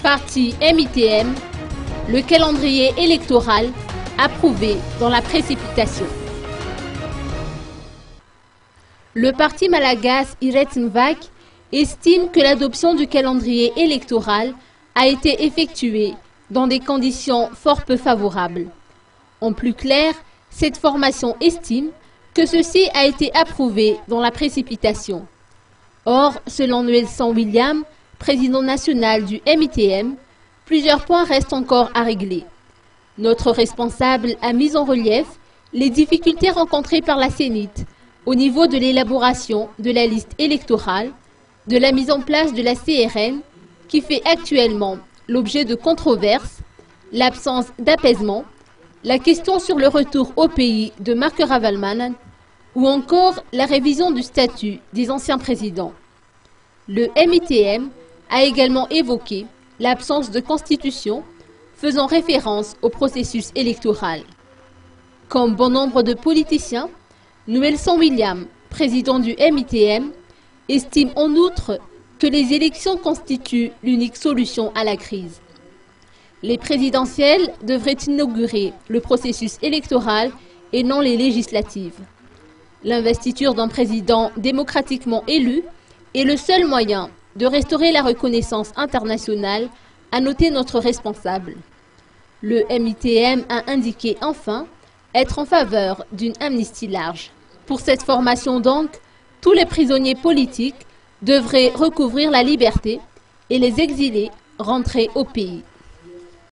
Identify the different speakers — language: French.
Speaker 1: Parti MITM, le calendrier électoral approuvé dans la précipitation. Le parti malagasy Iretenvak estime que l'adoption du calendrier électoral a été effectuée dans des conditions fort peu favorables. En plus clair, cette formation estime que ceci a été approuvé dans la précipitation. Or, selon Nelson William, président national du MITM, plusieurs points restent encore à régler. Notre responsable a mis en relief les difficultés rencontrées par la CENIT au niveau de l'élaboration de la liste électorale, de la mise en place de la CRN, qui fait actuellement l'objet de controverses, l'absence d'apaisement, la question sur le retour au pays de Marc Ravalomanana ou encore la révision du statut des anciens présidents. Le MITM a également évoqué l'absence de constitution faisant référence au processus électoral. Comme bon nombre de politiciens, Nelson William, président du MITM, estime en outre que les élections constituent l'unique solution à la crise. Les présidentielles devraient inaugurer le processus électoral et non les législatives. L'investiture d'un président démocratiquement élu est le seul moyen de restaurer la reconnaissance internationale, a noté notre responsable. Le MITM a indiqué enfin être en faveur d'une amnistie large. Pour cette formation donc, tous les prisonniers politiques devraient recouvrir la liberté et les exilés rentrer au pays.